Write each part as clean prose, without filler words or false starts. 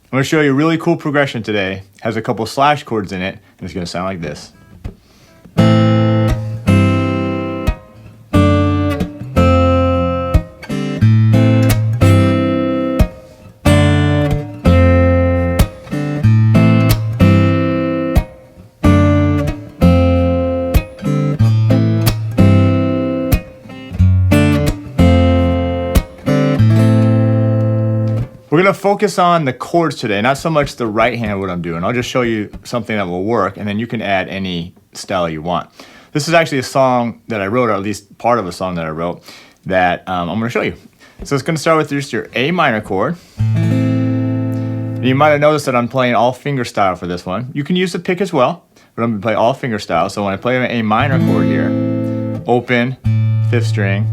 I'm going to show you a really cool progression today. It has a couple slash chords in it, and it's going to sound like this. We're going to focus on the chords today, not so much the right hand of what I'm doing. I'll just show you something that will work, and then you can add any style you want. This is actually a song that I wrote, or at least part of a song that I wrote, that I'm going to show you. So it's going to start with just your A minor chord. And you might have noticed that I'm playing all fingerstyle for this one. You can use the pick as well, but I'm going to play all fingerstyle. So when I play an A minor chord here, open, 5th string,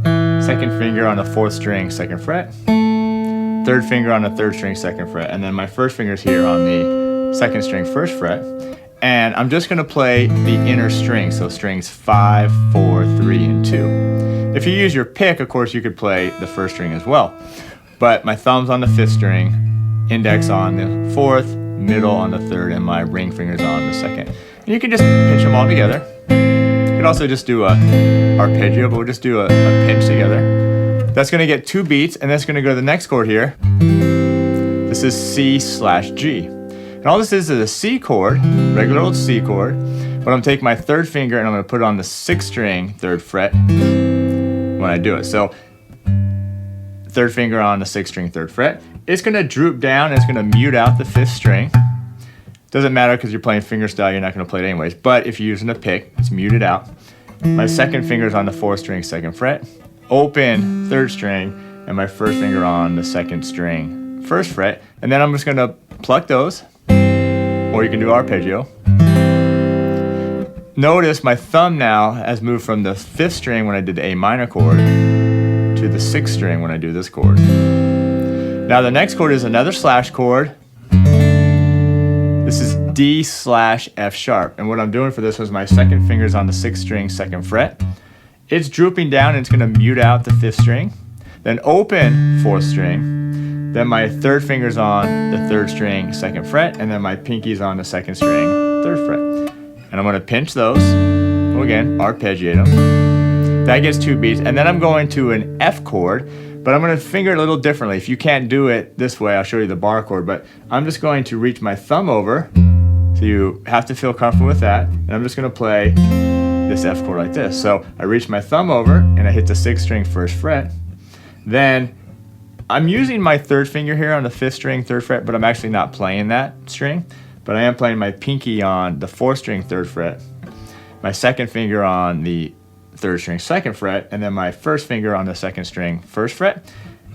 2nd finger on the 4th string, 2nd fret, 3rd finger on the 3rd string, 2nd fret, and then my 1st finger's here on the 2nd string, 1st fret, and I'm just going to play the inner strings, so strings 5, 4, 3, and 2. If you use your pick, of course, you could play the 1st string as well, but my thumb's on the 5th string, index on the 4th, middle on the 3rd, and my ring finger's on the 2nd. And you can just pinch them all together. You could also just do a arpeggio, but we'll just do a pinch together. That's going to get 2 beats, and that's going to go to the next chord here. This is C/G. And all this is a C chord, regular old C chord, but I'm taking my 3rd finger and I'm going to put it on the 6th string, 3rd fret when I do it. So 3rd finger on the 6th string, 3rd fret. It's going to droop down, and it's going to mute out the 5th string. Doesn't matter because you're playing fingerstyle, you're not going to play it anyways. But if you're using a pick, it's muted out. My 2nd finger is on the 4th string, 2nd fret. Open 3rd string, and my 1st finger on the 2nd string, 1st fret, and then I'm just going to pluck those, or you can do arpeggio. Notice my thumb now has moved from the 5th string when I did the A minor chord to the 6th string when I do this chord. Now the next chord is another slash chord. This is D/F sharp, and what I'm doing for this was my 2nd finger's on the 6th string, 2nd fret. It's drooping down, and it's going to mute out the 5th string. Then open 4th string. Then my 3rd finger's on the 3rd string, 2nd fret, and then my pinky's on the 2nd string, 3rd fret. And I'm going to pinch those. Oh, again, arpeggiate them. That gets 2 beats. And then I'm going to an F chord, but I'm going to finger it a little differently. If you can't do it this way, I'll show you the bar chord, but I'm just going to reach my thumb over. So you have to feel comfortable with that. And I'm just going to play this F chord like this. So I reach my thumb over and I hit the 6th string, 1st fret. Then I'm using my 3rd finger here on the 5th string, 3rd fret, but I'm actually not playing that string. But I am playing my pinky on the 4th string, 3rd fret, my 2nd finger on the 3rd string, 2nd fret, and then my 1st finger on the 2nd string, 1st fret.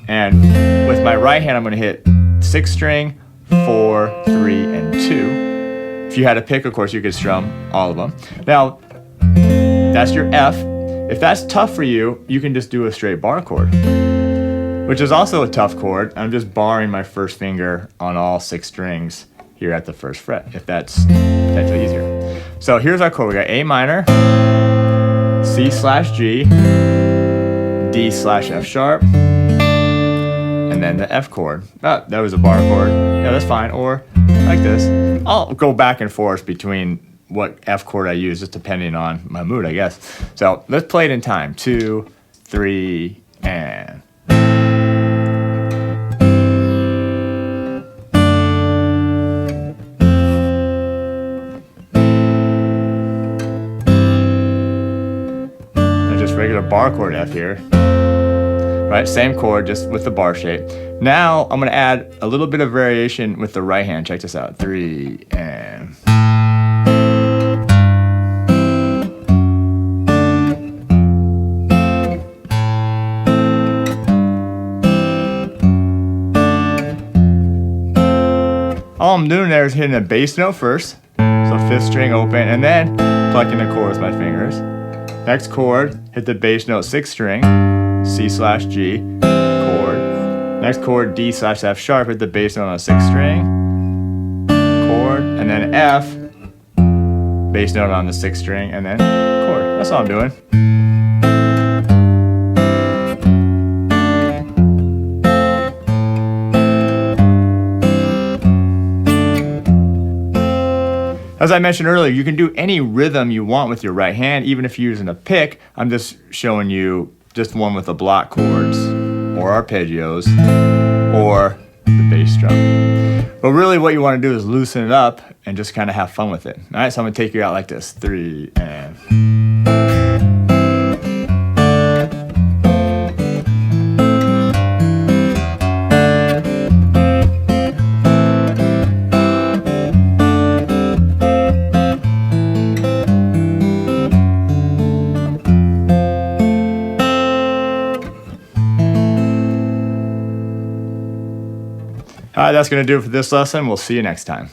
And with my right hand, I'm going to hit 6th string, 4, 3, and 2. If you had a pick, of course, you could strum all of them. Now, that's your F. If that's tough for you, you can just do a straight bar chord, which is also a tough chord. I'm just barring my 1st finger on all 6 strings here at the 1st fret, if that's potentially easier. So here's our chord. We got A minor, C/G, D/F sharp, and then the F chord. Oh, that was a bar chord. Yeah, that's fine. Or like this. I'll go back and forth between what F chord I use, just depending on my mood, I guess. So let's play it in time. 2, 3, and... just regular bar chord F here. Right, same chord, just with the bar shape. Now I'm going to add a little bit of variation with the right hand. Check this out. 3, and... all I'm doing there is hitting a bass note first, so 5th string open, and then plucking the chord with my fingers. Next chord, hit the bass note 6th string, C/G, chord. Next chord, D/F sharp, hit the bass note on the 6th string, chord, and then F, bass note on the 6th string, and then chord. That's all I'm doing. I mentioned earlier, you can do any rhythm you want with your right hand, even if you're using a pick. I'm just showing you just one with the block chords, or arpeggios, or the bass drum. But really what you want to do is loosen it up and just kind of have fun with it. All right, so I'm going to take you out like this. 3 and... All right, that's going to do it for this lesson. We'll see you next time.